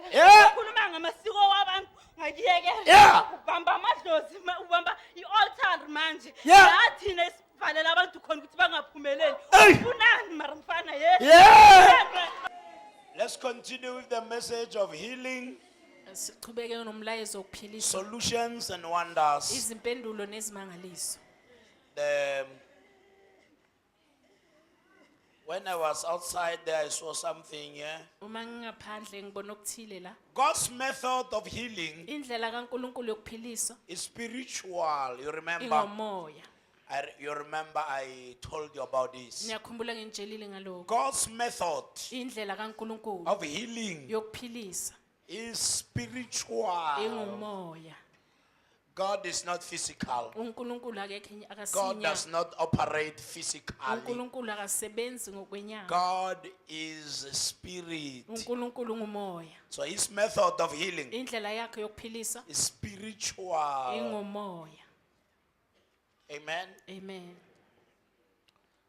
ngiyekela. Yeah. Ukhuluma ngamasiko wabantu ngiyekela. Yeah. Ubamba amadlozi, ubamba i-altar manje. Yeah. Nathina esivalela abantu khona ukuthi bangaphumeleli. Hey. Ufunani mara mfana ye? Yeah. Let's continue with the message of healing, Siqhubeke nomlayezo wokuphilisa solutions, and wonders. izimpendulo nezimangaliso. When I was outside there, I saw something. Yeah. Uma ngingaphandle ngibona okuthile la. God's method of healing Indlela kaNkulunkulu yokuphilisa is spiritual. You remember? ingomoya. You remember I told you about this. Ngiyakhumbula ngitshelile ngalokho. God's method Indlela kaNkulunkulu of healing yokuphilisa is spiritual. ingomoya. God is not physical. uNkulunkulu akekho God akasinya. does not operate physically. uNkulunkulu akasebenzi ngokwenyama. God is a spirit. uNkulunkulu ngumoya. So his method of healing Indlela yakhe yokuphilisa is spiritual. ingomoya. Amen. Amen.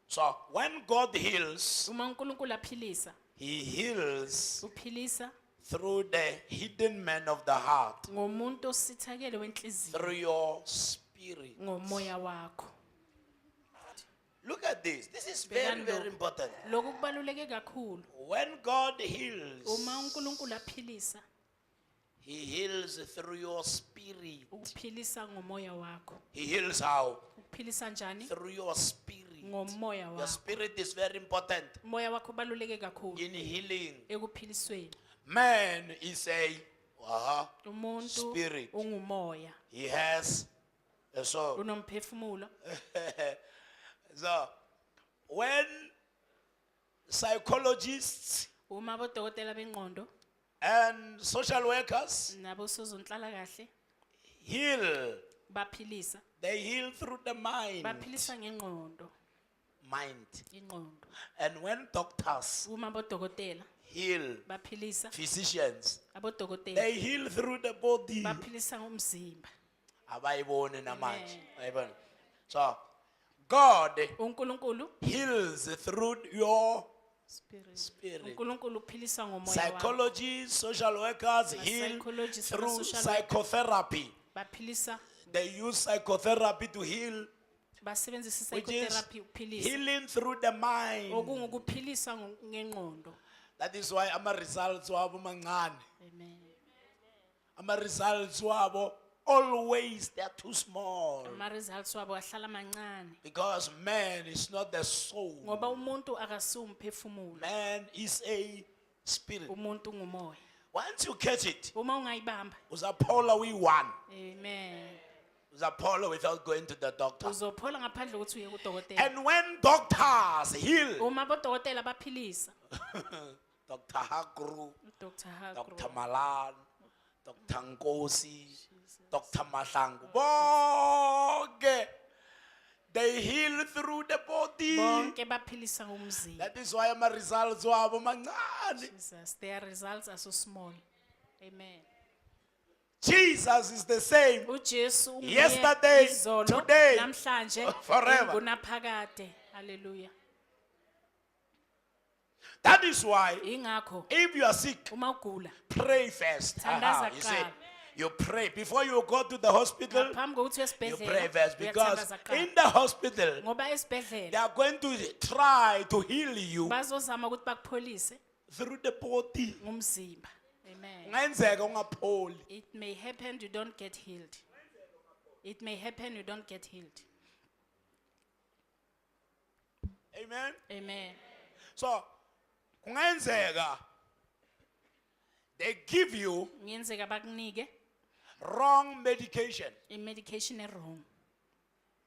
So when God heals, Uma uNkulunkulu aphilisa, he heals uphilisa through the hidden man of the heart, ngomuntu osithakele wenhliziyo, through your spirit. ngomoya wakho. Look at this. This is very, very important. Lokhu kubaluleke kakhulu. When God heals, Uma uNkulunkulu aphilisa, he heals through your spirit. uphilisa ngomoya wakho. He heals how? Uphilisa njani? Through your spirit. Ngomoya Your wakho. spirit is very important Umoya wakho ubaluleke kakhulu in healing. ekuphilisweni. Man is a Umuntu spirit. ungumoya, He has a soul. unomphefumulo. So when psychologists Uma bodokotela bengqondo and social workers nabosozonhlalakahle heal, baphilisa, they heal through the mind. baphilisa ngengqondo, ingqondo. And when doctors Uma bodokotela heal, baphilisa, physicians, abodokotela they heal through the body. baphilisa ngomzimba. Abayibone namanje. Ayibona. So God uNkulunkulu heals through your spirit. spirit. uNkulunkulu uphilisa ngomoya wakho. Psychologists, social workers heal Psychologists, through social workers. psychotherapy. Baphilisa, They use psychotherapy to heal, basebenzisa which is psychotherapy ukuphilisa. healing through the mind. Okungukuphilisa ngengqondo. That is why ama results wabo mancane. Amen. Ama results wabo always they are too small, Ama results wabo ahlala mancane because man is not the soul. ngoba umuntu akasumphefumulo. Man is a spirit. Umuntu ngumoya. Once you catch it, Uma ungayibamba, uzaphola we one. amen, Uzaphola without going to the doctor. uzophola ngaphandle kokuthi uye kudokotela. And when doctors heal, Uma bodokotela baphilisa, Dr. Hagru, Dr. Dr. Hagro, Malan, Dr. Nkosi, Dr. Mahlangu, bonke, they heal through the body. bonke baphilisa ngomzimba. That is why my results wabo mancane. Jesus, their results are so small. Amen. Jesus is the same. uJesu unguye Yesterday, izolo, today, namhlanje, forever. ngunaphakade. Hallelujah. That is why Ingakho if you are sick, uma ugula, pray first. Thandaza You see, kuqala. you pray before you go to the hospital. ngaphambi kokuthi uye You pray esibhedlela, first, because uyathandaza kuqala. in the hospital Ngoba they esibhedlela are going to try to heal you bazozama ukuthi bakupholise through the body. ngomzimba. Amen. Kungenzeka ungapholi. It may happen you don't get healed. It may happen you don't get healed. Amen. Amen. So kungenzeka they give you Ngiyenzeka bakunike wrong medication. i-medication e-wrong.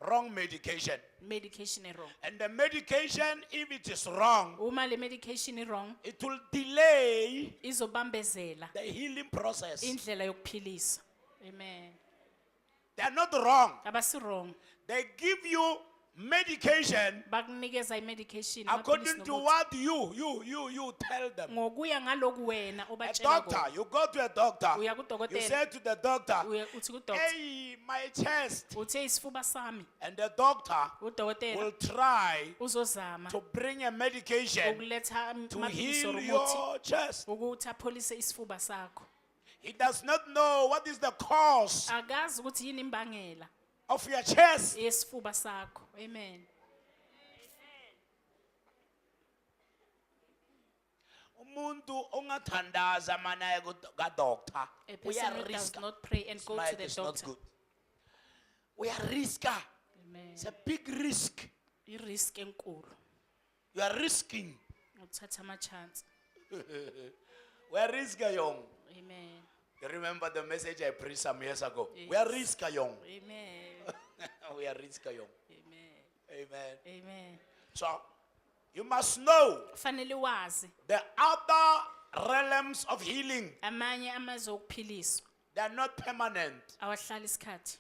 Wrong medication. Medication e-wrong. And the medication, if it is wrong, Uma le medication e-wrong, it will delay izobambezela the healing process. indlela yokuphilisa. Amen. They are not wrong. Abasi wrong. They give you medication bakunikeza i-medication according amaphilisi to nomuthi. what you tell them. Ngokuya ngaloku wena A obatshela doctor, kona. you go to a doctor. Uya You kudokotela. say to the doctor, Uthi kudokotela, hey, my chest. uthe isifuba sami. And the doctor Udokotela will try uzozama to bring a medication ukuletha to amaphilisi heal or umuthi your chest. ukuthi apholise isifuba sakho. He does not know what is the cause Akazi ukuthi yini imbangela of your chest. yesifuba sakho. Amen. Umuntu ongathandaza mana ka doctor. A person who does not pray and go to the It's not doctor. good. We are risk. Amen. It's a big risk. I-risk enkulu You are risking. ukuthatha ama-chance. We are risk young. Amen. You remember the message I preached some years ago? Yes. We are risk young. Amen. We are risk young. Amen. Amen. Amen. So you must know Kufanele wazi the other realms of healing. amanye amazwe okuphiliswa They are not permanent. awahlala isikhathi.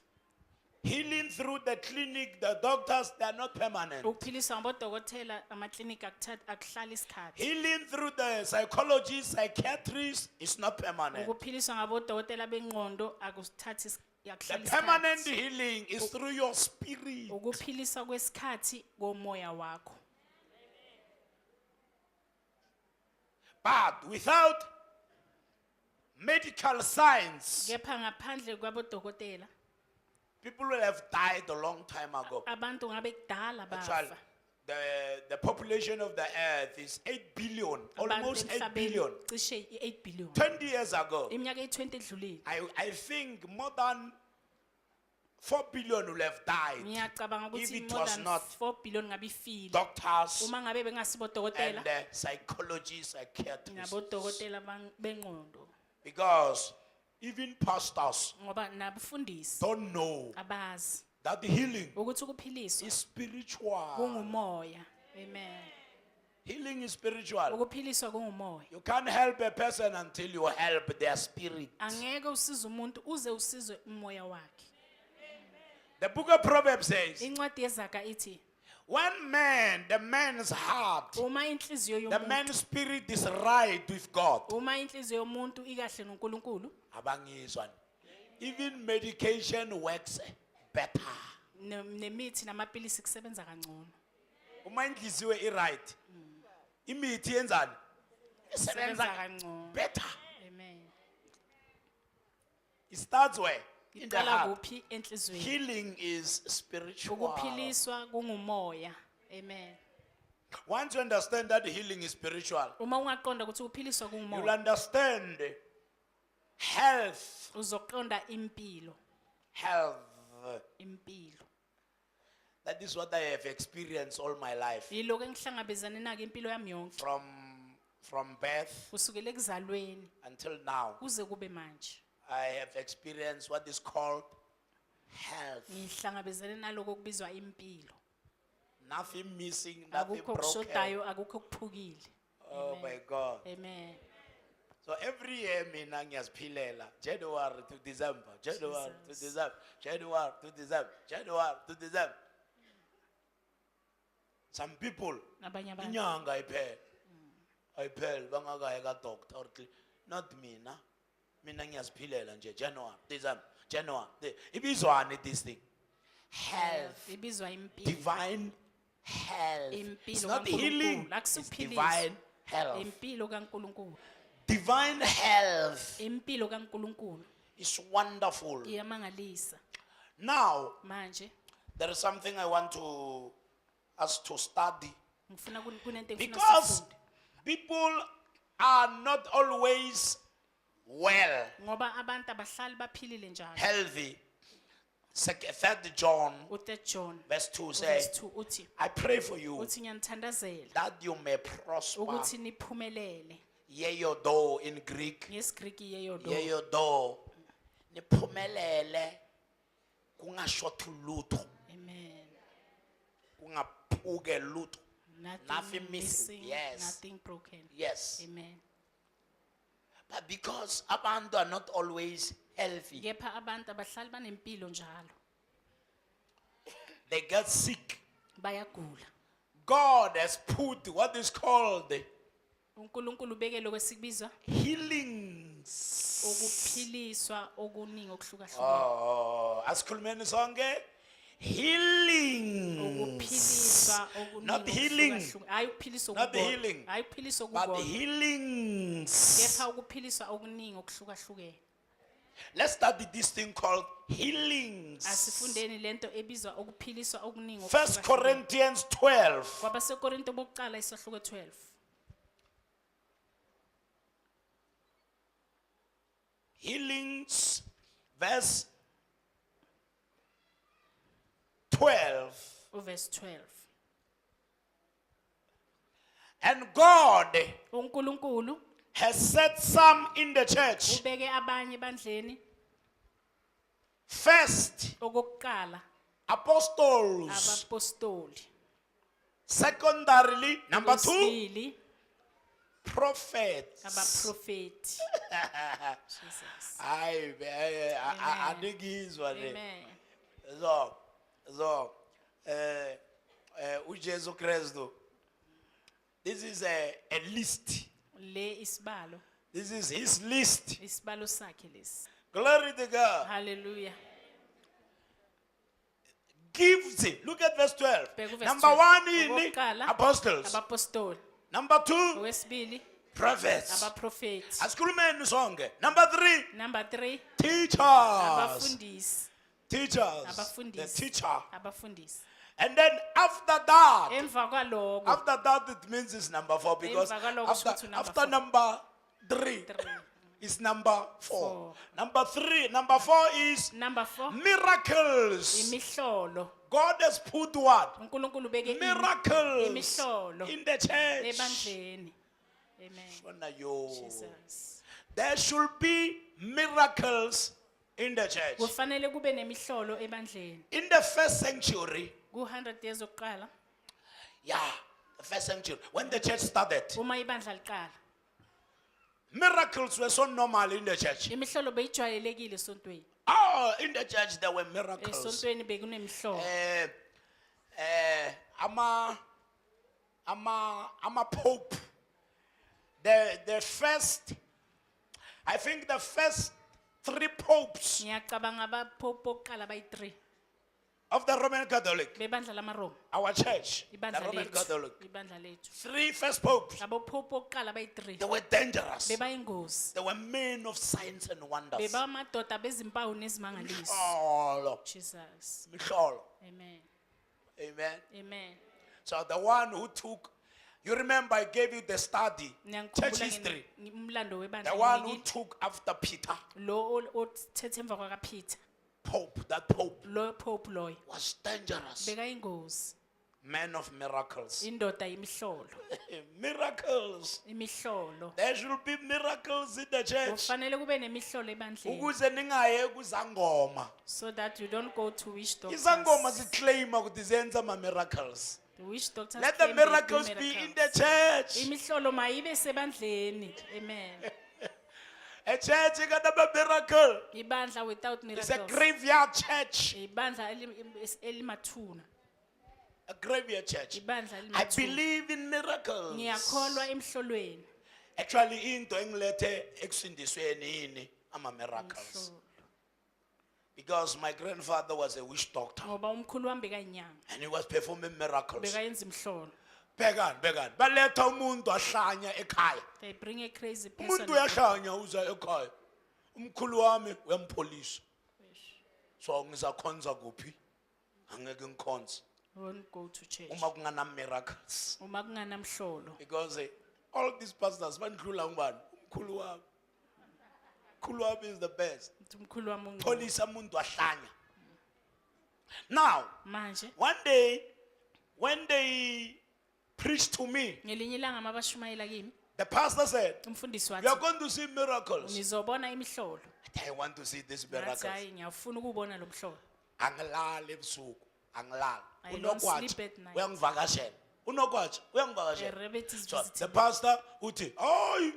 Healing through the clinic, the doctors, they are not permanent. Ukuphiliswa ngabodokotela amaklinikhi akuhlala isikhathi. Healing through the psychologists, psychiatrists is not permanent. Ukuphiliswa ngabodokotela bengqondo akusithathi The akuhlala permanent isikhathi. healing is through your spirit. Ukuphiliswa kwesikhathi komoya wakho. But without medical science, Kepha ngaphandle kwabodokotela people will have died a long time ago. abantu ngabe kudala Actually, bafa. the population of the earth is 8 billion, Abantu almost 8 emhlabeni billion. cishe i-8 billion. 20 years ago, Iminyaka eyi-20 edlulile. I think more than 4 billion will have died. Ngiyacabanga If ukuthi it more was than not 4 billion ngabe ifile. Doctors Uma ngabe bengasibodokotela and psychologists, psychiatrists. ngabodokotela bengqondo Because even pastors ngoba nabufundisi don't know abazi that the healing ukuthi ukuphiliswa is spiritual. kungumoya. Amen. Healing is spiritual. Ukuphiliswa kungumoya. You can't help a person until you help their spirit. Angeke usize umuntu uze usizwe umoya wakhe. The book of Proverbs says, Incwadi yeZaga ithi when the man's heart, uma inhliziyo the yomuntu man's spirit is right with God. uma inhliziyo yomuntu ikahle noNkulunkulu Abangizwa. Even medication works better. nemithi namapilisi kusebenza kangcono. Uma inhliziyo right. Imithi yenzani? Kusebenza Isebenza kangcono. better. Amen. It starts where? In the Iqala heart. kuphi enhlizweni? Healing is spiritual. Ukuphiliswa kungumoya. Amen. Once you understand that healing is spiritual, Uma ungaqonda ukuthi ukuphiliswa you'll kungumoya, understand health. uzoqonda impilo, Health. impilo. That is what I have experienced all my life. Yiloko engihlangabezane nako impilo yami yonke From birth kusukela ekuzalweni until now, kuze kube manje. I have experienced what is called health. Ngihlangabezane naloko kubizwa impilo. Nothing missing, nothing Akukho broken. kushodayo, akukho kuphukile. Oh my God. Amen. So every year mina ngiyaziphilela January to December, January to Jesus. December, January to December, January to December. Some people Abanye abantu inyanga ayiphele bangakaye ka doctor or not mina. Mina ngiyaziphilela nje January, December, January. Ibizwani this thing? Health. ibizwa impilo. Divine health. It's Impilo not kaNkulunkulu, healing. It's akusiphilisa. divine health. Impilo kaNkulunkulu. Divine health Impilo kaNkulunkulu is wonderful. iyamangalisa. Now, Manje there is something I want us to study. ngifuna kunento engifuna Because sifunde. people are not always well, Ngoba abantu abahlali baphilile njalo. healthy. 3 John U3 John verse 2 verse says, 2 uthi I pray for you uthi ngiyanithandazela that you may prosper. ukuthi niphumelele. Yeyodo in Greek. NgesiGriki yeyodo. Yeyodo. Niphumelele. Kungashothi lutho. Amen. Kungaphuke lutho. Nothing Nothing missing. missing, Yes. nothing broken. Yes. Amen. But because abantu are not always healthy, Kepha abantu abahlali banempilo njalo. they get sick. bayagula. God has put what is called uNkulunkulu ubekele kwesikubizwa healings. ukuphiliswa okuningi okuhlukahlukene. Oh, asikhulumeni sonke. Healings. Ukuphiliswa okuningi Not healing. okuhlukahlukene. Hayi ukuphiliswa Not the okukodwa. healing. Hayi ukuphiliswa But okukodwa. healings. Kepha ukuphiliswa okuningi okuhlukahlukene. Let's study this thing called healings. Asifundeni lento ebizwa ukuphiliswa okuningi 1 Corinthians 12. KwabaseKorinto bokuqala isahluko 12. Healings, verse 12. Verse 12. And God uNkulunkulu has set some in the church. ubeke abanye bandleni First, okokuqala apostles. abapostoli. Secondarily, number 2, Okwesibili, prophets. abaprofeti. Jesus. Hayi Amen. aningizwa le. Amen. So uJesu Kristu, this is a list. Le isibalo, This is his list. isibalo sakhe lesi. Glory to God. Hallelujah. Gives it. Look at verse 12. Bheka uverse Number 12. 1 in Okokuqala, apostles. abapostoli. Number 2, Owesibili, prophets. abaprofeti. Asikhulumeni sonke. Number 3, Number 3, teachers. abafundisi. Teachers. The Abafundisi. teacher. Abafundisi. And then after that, Emva kwaloko, after that it means it's number 4 because Emva kwalokho after, kusho ukuthi number after 4. number 3 3. is number 4. 4. Number 4 is Number 4, miracles. imihlolo. God has put what? uNkulunkulu ubeke Miracles imihlolo in the church. ebandleni. Amen. Shona yo. Jesus. There should be miracles in the church. Kufanele kube nemihlolo ebandleni. In the first century, Ku 100 years oqala, yeah, the first century, when the church started, uma ibandla liqala, miracles were so normal in the church. imihlolo beyijwayelekile esontweni. Oh, in the church there were miracles. Esontweni bekunemihlobo. I'm a pope. The first, I think the first 3 popes Ngiyacabanga abapope bokuqala bayi3 of the Roman Catholic, bebandla lamaroma. our church, the Ibandla Roman lethu. Catholic, Ibandla lethu. 3 first popes, Abapope bokuqala bayi3 they were dangerous. bebayingozi. They were men of signs and wonders. Bebamadoda bezimpawu nezimangaliso. Oh, Jesus. Mihlolo. Amen. Amen. Amen. So the one who took, you remember I gave you the study, church Ngiyakhumbula history. umlando webandla. The one who ngikini. took after Peter, Lo othethe emva kwakaPeter. Pope, that Pope Lo pope loyo was dangerous. bekayingozi. Man of miracles. Indoda imihlolo. Miracles. Imihlolo. There should be miracles in the church. Kufanele kube nemihlolo ebandleni Ukuze ningaye kuzangoma. so that you don't go to witch doctors. Izangoma ziclaima ukuthi zenza ama miracles. The witch doctors Let the claim they do miracles be in the church. Imihlolo mayibe sebandleni. Amen. A church ikanama miracle. Ibandla without It's a miracles. graveyard church. Ibandla elimathuna. A graveyard church. Ibandla I elimathuna. believe in miracles. Ngiyakholwa emhlolweni. Actually, into engilethe ekusindisweni yini ama miracles. Imhlolo. Because my grandfather was a witch doctor Ngoba umkhulu wami bekayinyanga. and he was performing miracles. Bekayenza imhlolo. Bekani. Baletha umuntu ahlanya ekhaya. They bring a crazy person. Umuntu uyahlanya uza ekhaya. Umkhulu wami uyampolisa. So ngizakhonza kuphi? Angeke ngikhonze Won't go to church. uma kungana miracles. Uma kunganamhlolo. Because all these pastors bandlula ngubani? Umkhulu wami. Umkhulu wami is the best. Uthi umkhulu wami ungcono. Polisa umuntu ahlanya. Now, Manje one day when they preached to me, ngelinye ilanga mabashumayela kimi, the pastor said, umfundisi "You are wathi going to see miracles." nizobona imihlolo. I want to see these Ngathi miracles. hayi ngiyafuna ukubona lo mhlolo. Angilali ebusuku, angilali. I don't Unokwathi sleep at night. uyangivakashela. Unokwathi A uyangivakashela. rabbit is So the visiting. pastor uthi, "Oh,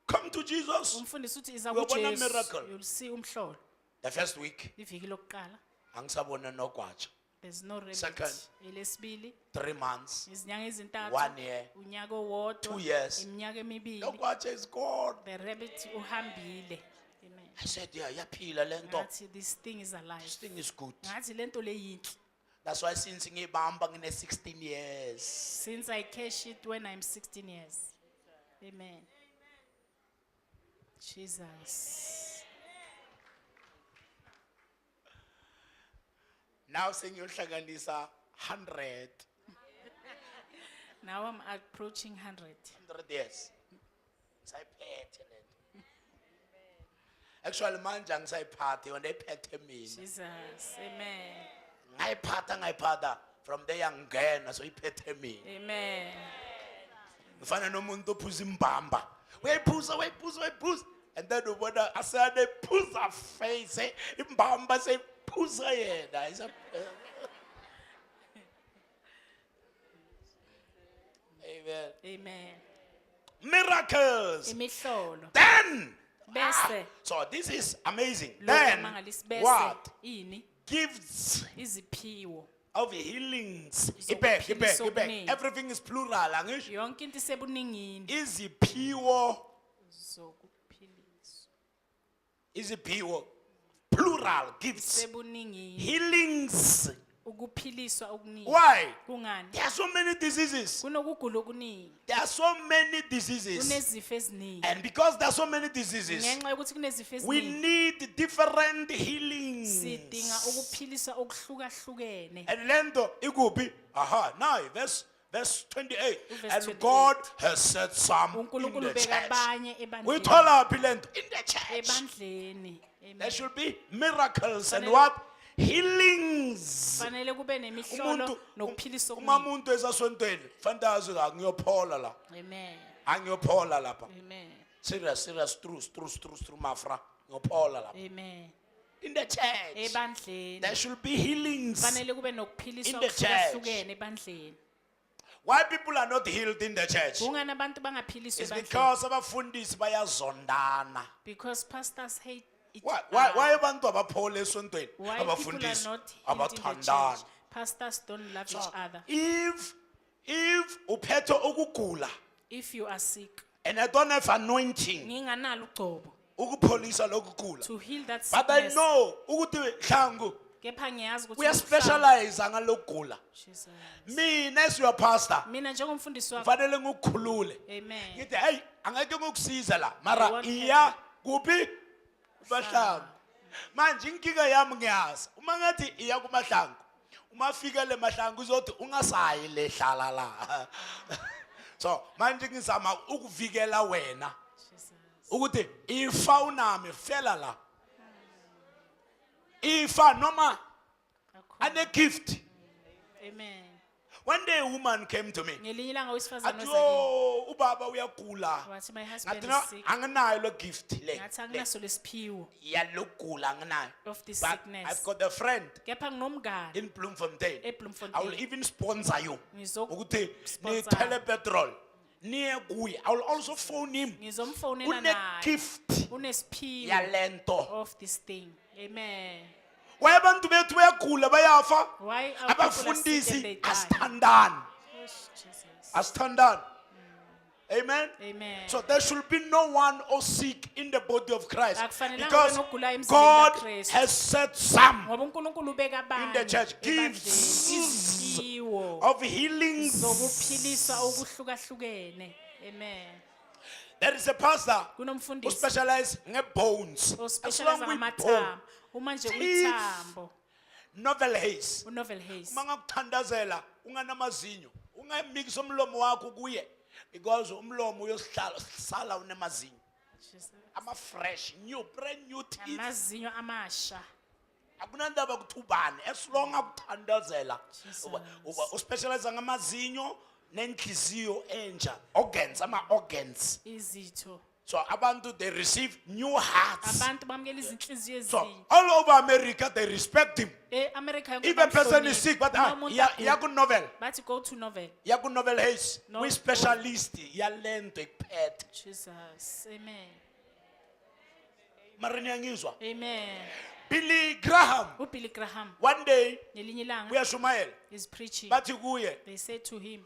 come to Jesus." Umfundisi uthi iza Uyabona kuJesu. miracle. You'll see umhlolo. The first week Iviki lokuqala angisabona nokwathi. There's no rabbit. Second. Elesibili, 3 months, izinyanga ezintathu. 1 year, Unyaka owodwa. 2 years. Iminyaka emibili. Look what is gone. The rabbit uhambile. Amen. I said, yeah, yaphila lento. Ngathi this thing is alive. This thing is good. Ngathi lento le yinhle. That's why since ngibamba ngine 16 years. Since I cash it when I'm 16 years. Amen. Jesus. Now sengiyohlanganisa 100 Now I'm approaching 100. years. Sayiphethe lento. Actually manje angisayiphathi wona iphethe mina. Jesus. Amen. Ngayiphatha from there yangena so iphethe mina. Amen. Ngifana nomuntu ophuza imbamba. Uyayiphuza. And then ubona asane phuza face imbamba seyiphuza yena. Amen. Amen. Miracles. Imihlolo. Then. Bese. So this is amazing. Lokhu Then amangalisi bese what? ini Gifts iziphiwo. of healings. Zokuphilisa Ibek. okuningi. Everything is plural. Angisho. Yonke into isebuningini Iziphiwo. zokuphiliswa. Iziphiwo. Plural gifts. Sebuningini Healings. ukuphiliswa okuningi. Why? Kungani? There are so many diseases. Kunokugula okuningi. There are so many diseases. Kunezifo eziningi. And because there are so many diseases, Ngenxa yokuthi kunezifo we eziningi. need different healings. Sidinga ukuphiliswa okuhlukahlukene. And lento ikupi. Aha, now verse 28. Verse And 28. God has set some in uNkulunkulu the beka church. abanye We ebandleni. told our lento in the church. Ebandleni. Amen. There should be miracles and Fanele- what? Healings. Fanele kube nemihlolo nokuphiliswa uma okuningi. umuntu esasontweni fantazi ngiyophola la. Amen. Angiyophola lapha. Amen. Serious, true, mafra. Ngiyophola lapha. Amen. In the church, Ebandleni. there should be healings. Fanele kube nokuphiliswa In the okuhlukahlukene ebandleni. Why people are not healed in the church? Kungani abantu bangaphiliswa It's ebandleni? because abafundisi bayazondana. Because pastors hate each Why other. abantu abaphola esontweni? Why people are Abafundisi not healed in the abathandana. church? Pastors don't love each other. If uphethe ukugula If you are sick, and I don't have anointing nginganalo ugcobo ukupholisa lokugula, to heal that but I sickness. know ukuthi hlangu Kepha ngiyazi ukuthi we are umhlaba- specialize ngalokugula. Jesus. Mina as your pastor Mina njengomfundisi wakho. kufanele ngikukhulule. Amen. Ngithi hey angeke ngikusiza la I mara want iya kuphi kumahlangu. Manje inkinga yami ngiyazi uma ngathi iya kumahlangu uma fika le mahlangu uzothi ungasayi lehlala la. So manje ngizama ukuvikela wena Jesus. ukuthi ifa unami fela la. Ifa noma Akho- ane gift. Amen. One day a woman came to me. Ngelinye ilanga owesifazane Athi weza kimi. yo ubaba uyagula. Wathi my husband Ngathi is no sick. anginayo lo gift le. Ngathi anginaso lesiphiwo Yalogula anginayo. of this But sickness. I've got a friend Kepha nginomngane in Bloemfontein. eBloemfontein. I will even sponsor you. Ngizokusponsor. Ukuthi nithele petrol. Niye kuye. I will also phone him. Ngizomfonela Une naye. gift Unesiphiwo yalento. of this thing. Amen. Why abantu bethu bayagula bayafa? Why are people are sick and they Abafundisi die? asithandani. Yes, Jesus. Asithandani. Amen. Amen. So there should be no one or sick in the body of Christ Akufanelanga because kube nogula emzimbeni God kaKristu. has set some Ngoba uNkulunkulu ubeka in the abanye church ebandleni gifts iziphiwo of healings. zokuphiliswa okuhlukahlukene. Amen. There is a pastor who Kunomfundisi specializes in bones. ospecialize Along with ngamathambo. bone. Uma nje Teeth. uyithambo, Novel haze. uNovel Hayes. Uma ngakuthandazela unganamazinyo, ungamikisa umlomo wakho kuye because umlomo uyosala unemazinyo. Jesus. Ama fresh, new, brand new teeth. Amazinyo amasha. Akunandaba kuthubane as long akuthandazela. Jesus. Uba uspecialize ngamazinyo nenhliziyo entsha, organs, ama organs. Izitho. So abantu they receive new hearts. Abantu bamukela izinhliziyo So ezintsha. all over America they respect him. America yonke If a person bamhlonipha. is sick, but Uma umuntu agula, yaku novel, bathi go to Novel. yaku novel haze, No- we specialist yalento ekuphethe. Jesus. Amen. mara niyangizwa. Amen. Billy Graham Billy Graham, one day ngelinye ilanga, uyashumayela is preaching. bathi kuye They said to him,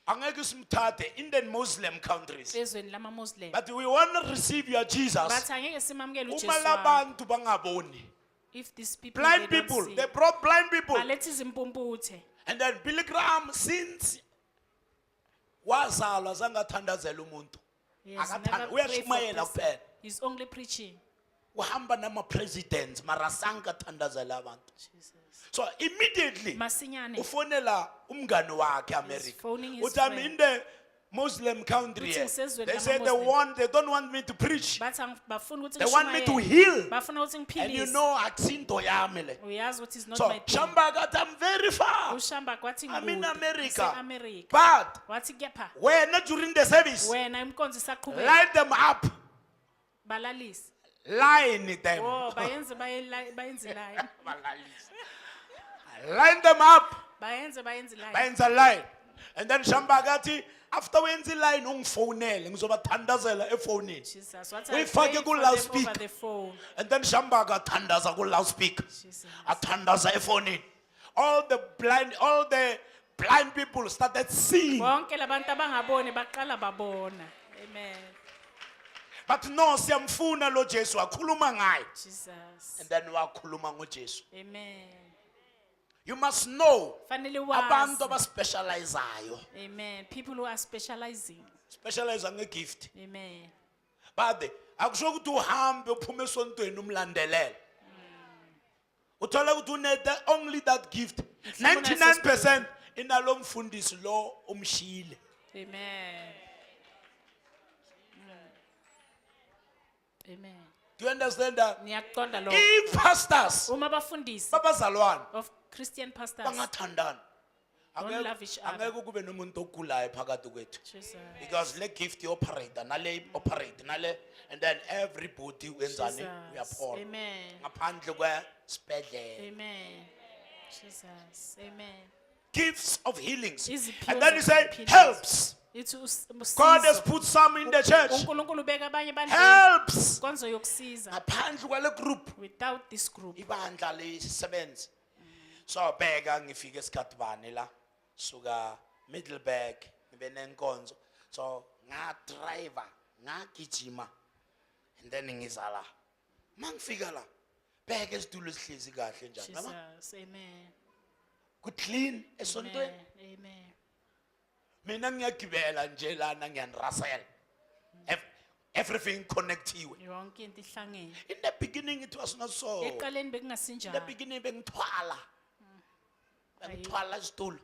angeke simthathe in the Muslim countries ezweni lama-Muslim, but we want to receive your Jesus bathi angeke simamukele uJesu uma wakho. labantu bangaboni. If these people Blind they don't people, see, they brought blind people. baletha izimpumputhe. And then Billy Graham since wazalwa zangathandazela umuntu. He has Akathanda- never prayed for uyashumayela person. kuphela. He's only preaching. Uhamba nama presidents mara sangathandazela abantu. Jesus. So immediately Masinyane, ufonela umngani wakhe America. phoning his Uthi I'm friend. in the Muslim country Uthi here. ngisezweni They say lama-Muslim. they don't want me to preach. bathi bafuna ukuthi They want me to ngishumayele. heal. Bafuna ukuthi And you ngiphilise. know akusinto yami le. Uyazi ukuthi it's not So my thing. Shamba got I'm very far. ushamba kwathi I'm in ngikude, America. ngise-America. But Wathi kepha when during the service, wena imkonzo isaqhubeka, line them up. balalise. Line them. Oh, bayenze bayenze line. Line them up. Bayenze line. Bayenza line. And then Shamba got after wenza line ungifonele ngizobathandazela efonini. Jesus. What We I fuck prayed you for go them loudspeak. over the phone. And then Shamba gathandaza ku loudspeaker. Jesus. Athandaza efonini. All the blind people started seeing. Bonke labantu abangaboni baqala babona. Amen. But no, siyamfuna lo Jesu akhuluma ngaye. Jesus. And then wakhuluma ngoJesu. Amen. You must know Fanele abantu wazi. abaspecializeayo. Amen. People who are specializing. Specialize ngegift. Amen. But akusho ukuthi uhambe uphume esontweni umlandelele. Uthola ukuthi unethe only that gift. 99% inalo mfundisi lo umshile. Amen. Amen. Do you understand that? Niyaqonda lo. If pastors Uma bafundisi babazalwane of Christian pastors bangathandana don't love each other. angeke kube nomuntu ogulayo phakathi kwethu. Jesus. Because le gift operator nale operate nale and then everybody wenzani Jesus. uyaphola Amen. ngaphandle kwesibhedlela. Amen. Jesus. Amen. Gifts of healings. Iziphiwo And then he said zokuphilisa. helps. Ithi God has usizo. put some in the church. uNkulunkulu ubeka abanye bandleni Helps. konzo yokusiza. Ngaphandle kwale group Without this group. ibandla lisebenza. So bheka ngifike esikhathi bani la suka Middleburg ngibe nenkonzo. So nga driver ngagijima and then ngiza la. Mangifika la bheka isitulo esihlezi kahle njani mama. Jesus. Amen. Ku clean esontweni. Amen. Amen. Mina ngiyagibela nje lana ngiyanirasela. Everything connectiwe. Yonke into ihlangene. In the beginning it was not so. In Eqaleni the bekungasinjalo. beginning bengithwala. Bengithwala isitulo.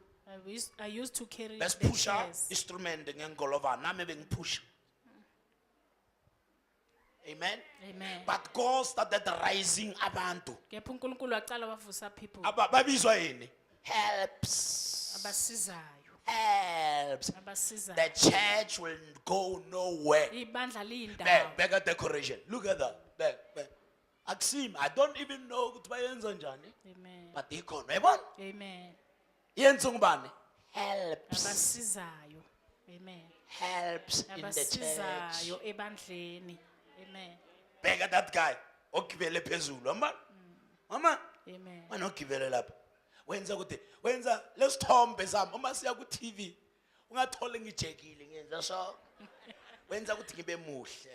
I used to carry Let's the push up chairs. instrument ngengolovana nami bengipush. Amen. Amen. But God started rising abantu. Kepha uNkulunkulu waqala wavusa people Babizwa yini? Helps. abasizayo. Helps. Abasizayo. The church will go nowhere. Ibandla liyindawo. Back at decoration. Look at that. Back. Aksim, I don't even know ukuthi bayenza njani. Amen. But ikhona. Yabona? Amen. Yenza ngubani? Helps. Abasizayo. Amen. Helps in the church. Abasizayo ebandleni. Amen. Back at that guy. Ogibele phezulu. Mama. Amen. Manje ogibele lapha. Wenza lesithombe sami uma siya ku TV. Ungathole ngijekile ngenza so. Wenza ukuthi ngibe muhle.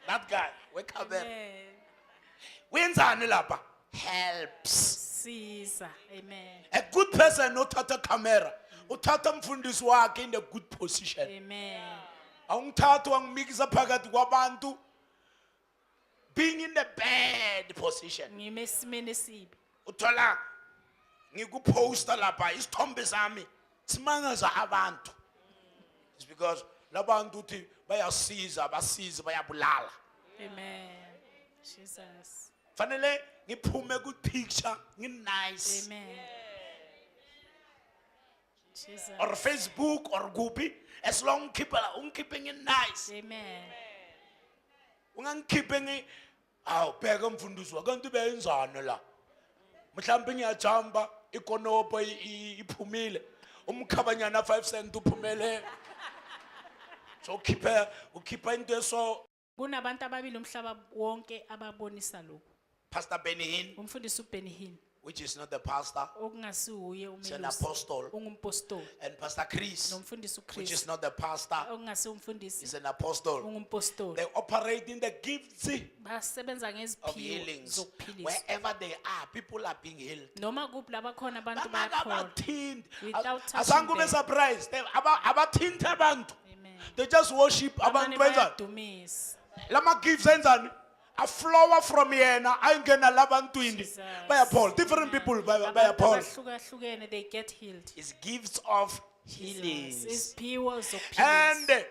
That guy, wekhamera. Amen. Wenzani lapha? Helps. Siza. Amen. A good person othatha camera. Uthatha umfundisi wakhe in a good position. Amen. Awungithatha wangimikisa phakathi kwabantu being in a bad position. Ngime esimeni esibi. Uthola ngikuposta lapha isithombe sami simangaza abantu. It's because labantu uthi bayasiza abasizi bayabulala. Amen. Jesus. Fanele ngiphume ku picture nginice Amen. Jesus. or Facebook or kuphi as long ungkhiphe nginice. Amen. Ungangikhiphe bheka mfundisi wakanti beyenzana la. Mhlawumbe ngiyajamba ikonopo iphumile. Umkhabanyana 5 cent uphumele. So ukhipha into eso Kunabantu ababili umhlaba wonke ababonisa lokho. Pastor Benny Hinn, Umfundisi uBenny Hinn which is not the pastor, okungasiuye he's an umelusi apostle, ungumpostoli and Pastor Chris, nomfundisi which is uChris not the pastor, okungasi umfundisi is an apostle. ungumpostoli. They operate in the gifts Basebenza of ngeziphiwo healings. zokuphilisa. Wherever they are, people are being healed. Noma kuphi la bakhona abantu bayakholwa. Without touching Asangu be them. surprised. Abathinta abantu. Amen. They just worship Abanye abantu benzani. bayadumisa. Lama gifts enzani. A flower from yena ayingena labantwini. Jesus. Baya Paul. Different people baya Abantu Paul. abahlukahlukene, they get healed. It's gifts of healings. Iziphiwo zokuphilisa. And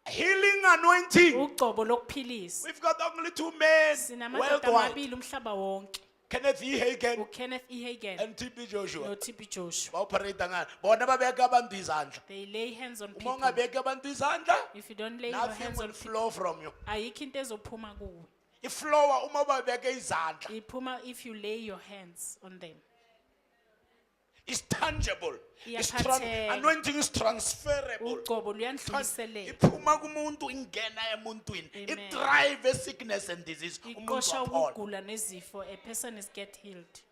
healing anointing. Ugcobo lokuphilisa. We've got only 2 men Sinamadoda worldwide. amabili umhlaba wonke. Kenneth E. Hagin uKenneth E. Hagin and TB Joshua. noTB Joshua. Ba-operate ngani. Bona babeka abantu izandla. They lay hands on Uma people. ungabeka abantu izandla, If you don't lay your nothing hands will on people, flow from you. ayikho into ezophuma kuwe. Iflower uma babeke izandla, Iphuma if you lay your hands on them. it's tangible. Iyaphatheka. Anointing is transferable. Ugcobo luyandluliseleka. Iphuma kumuntu ingena emuntwini. Amen. It drives sickness and disease. Umuntu Iqosha waphole. ukugula nezifo. A person is get healed.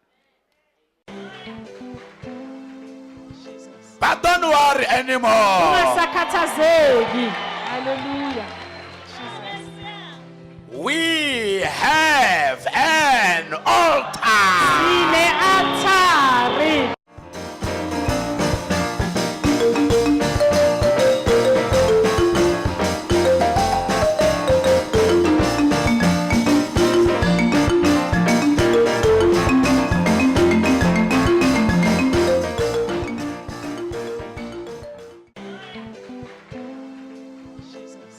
But don't worry anymore. Ungasakhathazeki. Hallelujah. We have an altar. Sine altari.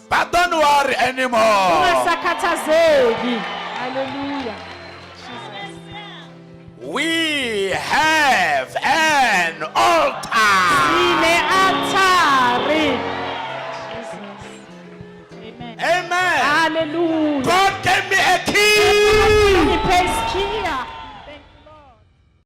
But don't worry anymore. Ungasakhathazeki. Hallelujah. We have an altar. Sine altari. Amen. Amen. Hallelujah. God gave me a